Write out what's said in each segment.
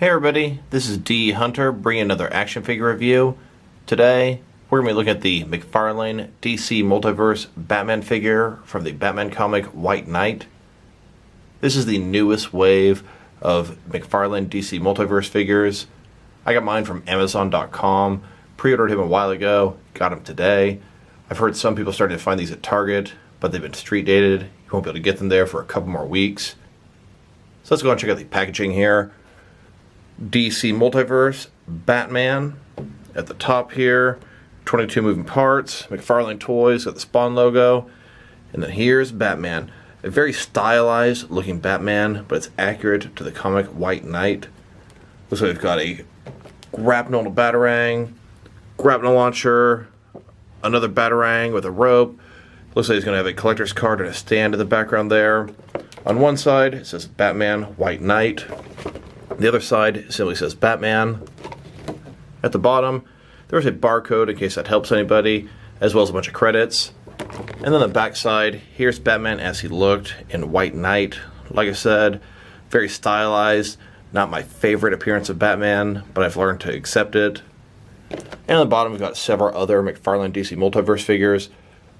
Hey everybody, this is D Hunter bringing another action figure review. Today, we're going to be looking at the McFarlane DC Multiverse Batman figure from the Batman comic White Knight. This is the newest wave of McFarlane DC Multiverse figures. I got mine from Amazon.com, pre-ordered him a while ago, got him today. I've heard some people starting to find these at Target, but they've been street dated. You won't be able to get them there for a couple more weeks. So let's go and check out the packaging here. DC Multiverse, Batman, at the top here, 22 moving parts, McFarlane Toys, got the Spawn logo, and then here's Batman. A very stylized looking Batman, but it's accurate to the comic White Knight. Looks like we've got a grapnel batarang, grapnel launcher, another batarang with a rope. Looks like he's going to have a collector's card and a stand in the background there. On one side, it says Batman, White Knight. The other side simply says Batman. At the bottom, there's a barcode in case that helps anybody, as well as a bunch of credits. And then the back side, here's Batman as he looked in White Knight. Like I said, very stylized. Not my favorite appearance of Batman, but I've learned to accept it. And on the bottom, we've got several other McFarlane DC Multiverse figures.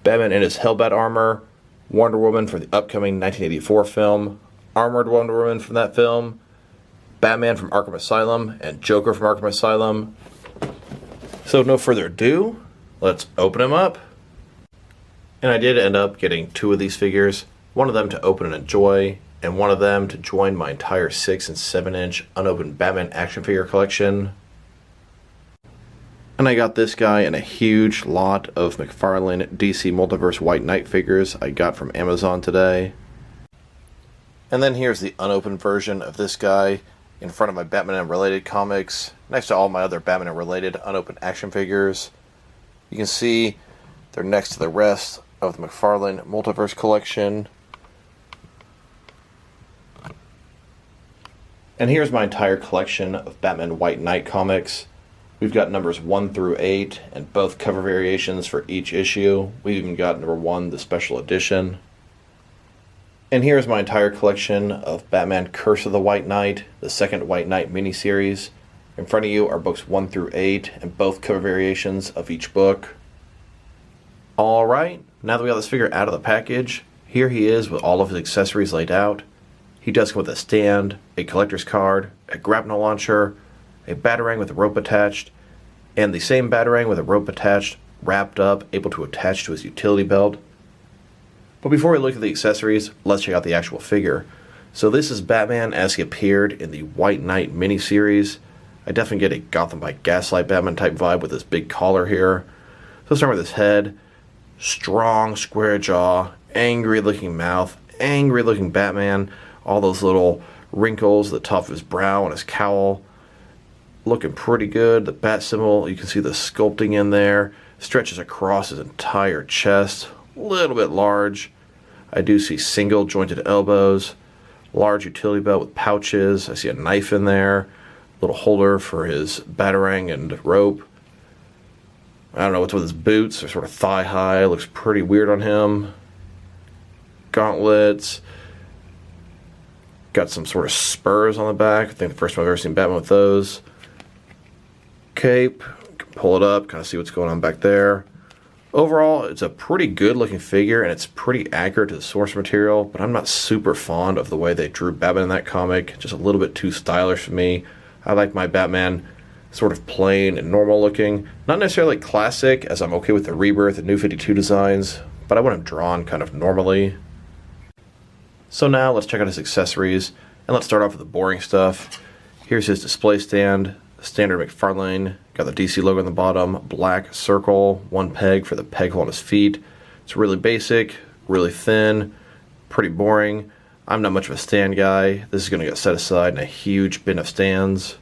Batman in his Hellbat armor, Wonder Woman for the upcoming 1984 film, Armored Wonder Woman from that film, Batman from Arkham Asylum, and Joker from Arkham Asylum. So no further ado, let's open them up. And I did end up getting two of these figures, one of them to open and enjoy, and one of them to join my entire 6 and 7 inch unopened Batman action figure collection. And I got this guy and a huge lot of McFarlane DC Multiverse White Knight figures I got from Amazon today. And then here's the unopened version of this guy in front of my Batman and related comics, next to all my other Batman and related unopened action figures. You can see they're next to the rest of the McFarlane Multiverse collection. And here's my entire collection of Batman White Knight comics. We've got numbers 1 through 8 and both cover variations for each issue. We've even got number 1, the special edition. And here's my entire collection of Batman Curse of the White Knight, the second White Knight miniseries. In front of you are books 1 through 8 and both cover variations of each book. Alright, now that we got this figure out of the package, here he is with all of his accessories laid out. He does come with a stand, a collector's card, a grapnel launcher, a batarang with a rope attached, and the same batarang with a rope attached, wrapped up, able to attach to his utility belt. But before we look at the accessories, let's check out the actual figure. So this is Batman as he appeared in the White Knight miniseries. I definitely get a Gotham by Gaslight Batman type vibe with this big collar here. So let's start with his head. Strong, square jaw, angry looking mouth, angry looking Batman. All those little wrinkles at the top of his brow and his cowl. Looking pretty good. The bat symbol, you can see the sculpting in there. Stretches across his entire chest. A little bit large. I do see single jointed elbows. Large utility belt with pouches. I see a knife in there. Little holder for his batarang and rope. I don't know what's with his boots. They're sort of thigh high. Looks pretty weird on him. Gauntlets. Got some sort of spurs on the back. I think the first time I've ever seen Batman with those. Cape. Pull it up, kind of see what's going on back there. Overall, it's a pretty good looking figure and it's pretty accurate to the source material, but I'm not super fond of the way they drew Batman in that comic. Just a little bit too stylish for me. I like my Batman sort of plain and normal looking. Not necessarily classic, as I'm okay with the Rebirth and New 52 designs, but I want him drawn kind of normally. So now let's check out his accessories, and let's start off with the boring stuff. Here's his display stand, standard McFarlane, got the DC logo on the bottom, black circle, one peg for the peg hole on his feet. It's really basic, really thin, pretty boring. I'm not much of a stand guy. This is going to get set aside in a huge bin of stands.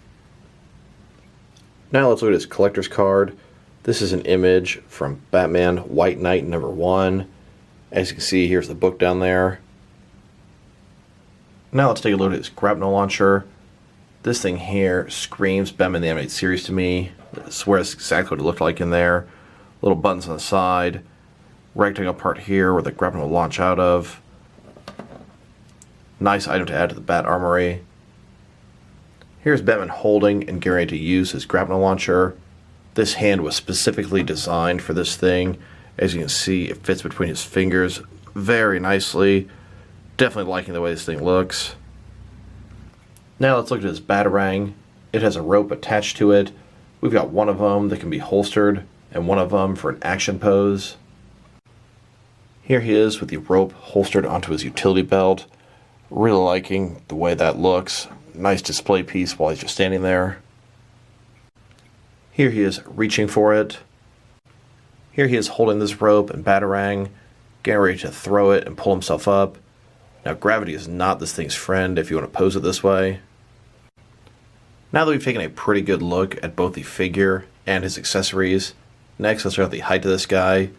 Now let's look at his collector's card. This is an image from Batman White Knight number 1. As you can see, here's the book down there. Now let's take a look at his grapnel launcher. This thing here screams Batman the Animated Series to me. I swear that's exactly what it looked like in there. Little buttons on the side. Rectangle part here where the grapnel will launch out of. Nice item to add to the Bat Armory. Here's Batman holding and getting ready to use his grapnel launcher. This hand was specifically designed for this thing. As you can see, it fits between his fingers very nicely. Definitely liking the way this thing looks. Now let's look at his batarang. It has a rope attached to it. We've got one of them that can be holstered and one of them for an action pose. Here he is with the rope holstered onto his utility belt. Really liking the way that looks. Nice display piece while he's just standing there. Here he is reaching for it. Here he is holding this rope and batarang, getting ready to throw it and pull himself up. Now gravity is not this thing's friend if you want to pose it this way. Now that we've taken a pretty good look at both the figure and his accessories, next let's check out the height of this guy.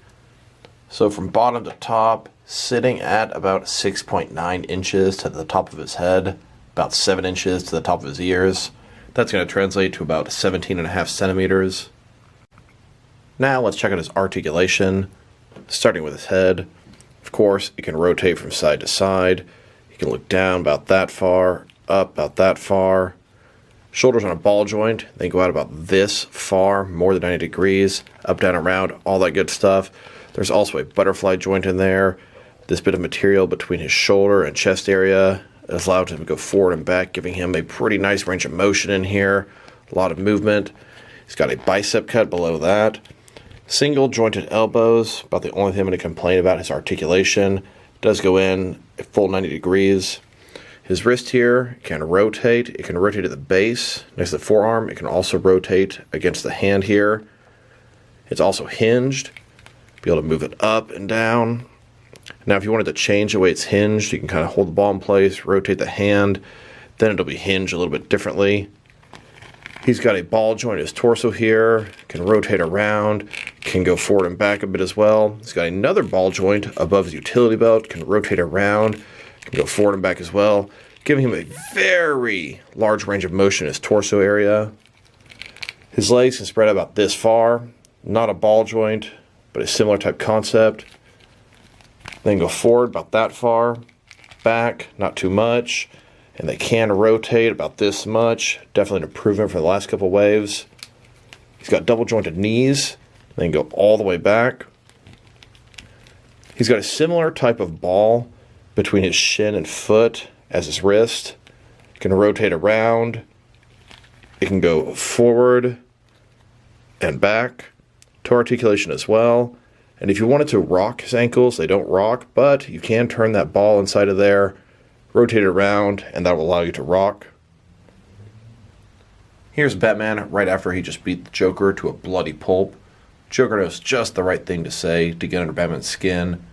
So from bottom to top, sitting at about 6.9 inches to the top of his head, about 7 inches to the top of his ears. That's going to translate to about 17.5 centimeters. Now let's check out his articulation, starting with his head. Of course, it can rotate from side to side. You can look down about that far, up about that far. Shoulders on a ball joint, they go out about this far, more than 90 degrees, up, down, around, all that good stuff. There's also a butterfly joint in there. This bit of material between his shoulder and chest area has allowed him to go forward and back, giving him a pretty nice range of motion in here. A lot of movement. He's got a bicep cut below that. Single jointed elbows, about the only thing I'm going to complain about. His articulation. It does go in a full 90 degrees. His wrist here can rotate. It can rotate at the base next to the forearm. It can also rotate against the hand here. It's also hinged. Be able to move it up and down. Now if you wanted to change the way it's hinged, you can kind of hold the ball in place, rotate the hand, then it'll be hinged a little bit differently. He's got a ball joint in his torso here, can rotate around, can go forward and back a bit as well. He's got another ball joint above his utility belt, can rotate around, can go forward and back as well, giving him a very large range of motion in his torso area. His legs can spread out about this far, not a ball joint, but a similar type concept. Then go forward about that far, back, not too much, and they can rotate about this much. Definitely an improvement from the last couple waves. He's got double jointed knees, then go all the way back. He's got a similar type of ball between his shin and foot as his wrist. It can rotate around. It can go forward and back to articulation as well. And if you wanted to rock his ankles, they don't rock, but you can turn that ball inside of there, rotate it around, and that will allow you to rock. Here's Batman right after he just beat the Joker to a bloody pulp. Joker knows just the right thing to say to get under Batman's skin.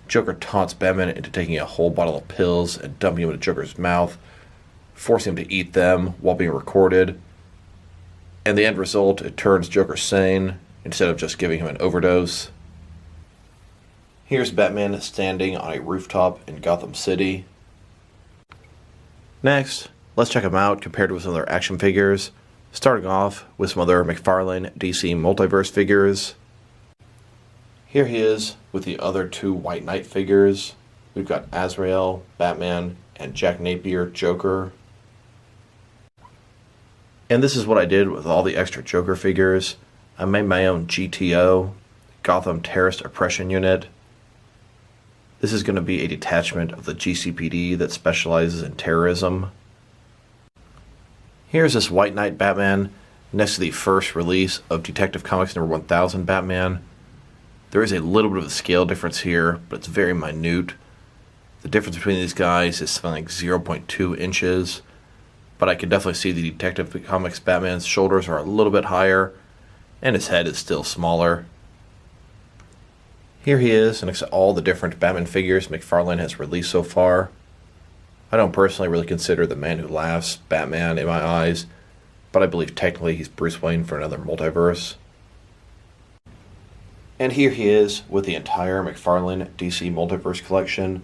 Joker taunts Batman into taking a whole bottle of pills and dumping them into Joker's mouth, forcing him to eat them while being recorded. And the end result, it turns Joker sane instead of just giving him an overdose. Here's Batman standing on a rooftop in Gotham City. Next, let's check him out compared with some other action figures, starting off with some other McFarlane DC Multiverse figures. Here he is with the other two White Knight figures. We've got Azrael, Batman, and Jack Napier, Joker. And this is what I did with all the extra Joker figures. I made my own GTO, Gotham Terrorist Oppression Unit. This is going to be a detachment of the GCPD that specializes in terrorism. Here's this White Knight Batman next to the first release of Detective Comics number 1000 Batman. There is a little bit of a scale difference here, but it's very minute. The difference between these guys is something like 0.2 inches, but I can definitely see the Detective Comics Batman's shoulders are a little bit higher, and his head is still smaller. Here he is next to all the different Batman figures McFarlane has released so far. I don't personally really consider the Man Who Laughs Batman in my eyes, but I believe technically he's Bruce Wayne for another multiverse. And here he is with the entire McFarlane DC Multiverse collection.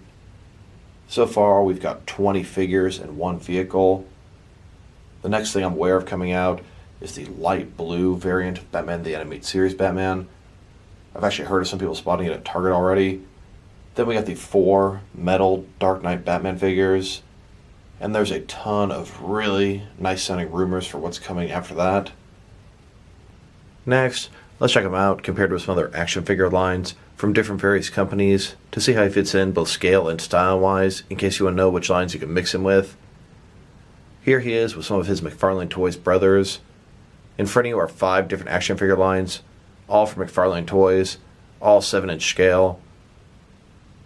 So far we've got 20 figures in one vehicle. The next thing I'm aware of coming out is the light blue variant of Batman the Animated Series Batman. I've actually heard of some people spotting it at Target already. Then we got the 4 metal Dark Knight Batman figures. And there's a ton of really nice sounding rumors for what's coming after that. Next, let's check him out compared with some other action figure lines from different various companies to see how he fits in both scale and style wise, in case you want to know which lines you can mix him with. Here he is with some of his McFarlane Toys brothers. In front of you are 5 different action figure lines, all from McFarlane Toys, all 7-inch scale.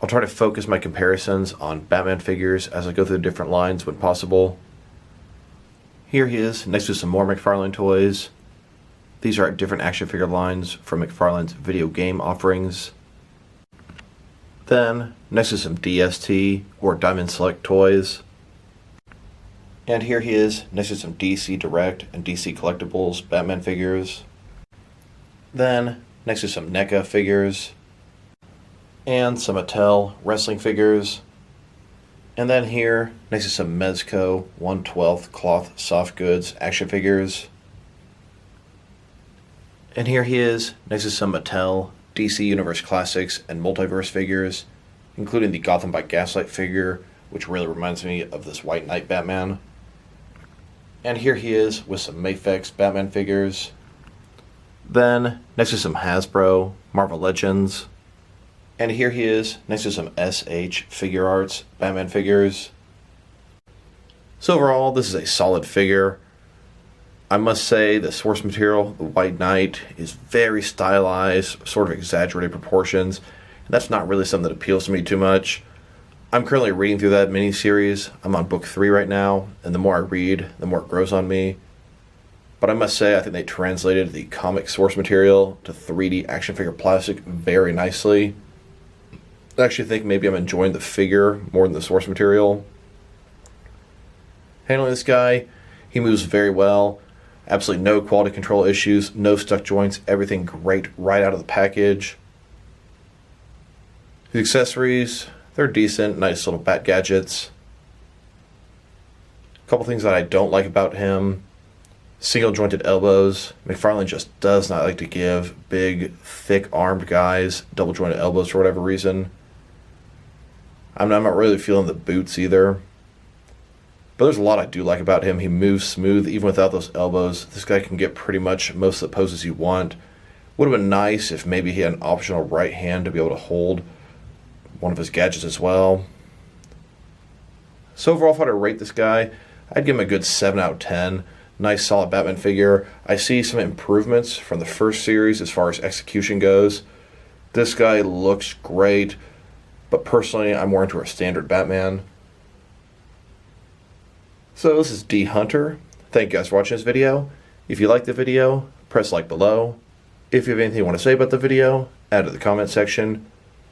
I'll try to focus my comparisons on Batman figures as I go through the different lines when possible. Here he is next to some more McFarlane Toys. These are different action figure lines from McFarlane's video game offerings. Then, next to some DST or Diamond Select toys. And here he is next to some DC Direct and DC Collectibles Batman figures. Then, next to some NECA figures. And some Mattel wrestling figures. And then here, next to some Mezco 1/12 cloth soft goods action figures. And here he is next to some Mattel DC Universe Classics and Multiverse figures, including the Gotham by Gaslight figure, which really reminds me of this White Knight Batman. And here he is with some Mafex Batman figures. Then, next to some Hasbro Marvel Legends. And here he is next to some SH Figure Arts Batman figures. So overall, this is a solid figure. I must say the source material, the White Knight, is very stylized, sort of exaggerated proportions, and that's not really something that appeals to me too much. I'm currently reading through that miniseries. I'm on book 3 right now, and the more I read, the more it grows on me. But I must say, I think they translated the comic source material to 3D action figure plastic very nicely. I actually think maybe I'm enjoying the figure more than the source material. Handling this guy, he moves very well. Absolutely no quality control issues, no stuck joints, everything great right out of the package. The accessories, they're decent, nice little bat gadgets. A couple things that I don't like about him. Single jointed elbows. McFarlane just does not like to give big, thick armed guys double jointed elbows for whatever reason. I'm not really feeling the boots either. But there's a lot I do like about him. He moves smooth even without those elbows. This guy can get pretty much most of the poses you want. Would have been nice if maybe he had an optional right hand to be able to hold one of his gadgets as well. So overall, if I had to rate this guy, I'd give him a good 7 out of 10. Nice solid Batman figure. I see some improvements from the first series as far as execution goes. This guy looks great, but personally I'm more into a standard Batman. So this is D Hunter. Thank you guys for watching this video. If you liked the video, press like below. If you have anything you want to say about the video, add to the comment section.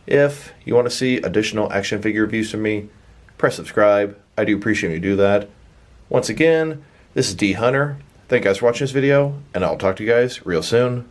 If you want to see additional action figure reviews from me, press subscribe. I do appreciate you do that. Once again, this is D Hunter. Thank you guys for watching this video, and I'll talk to you guys real soon.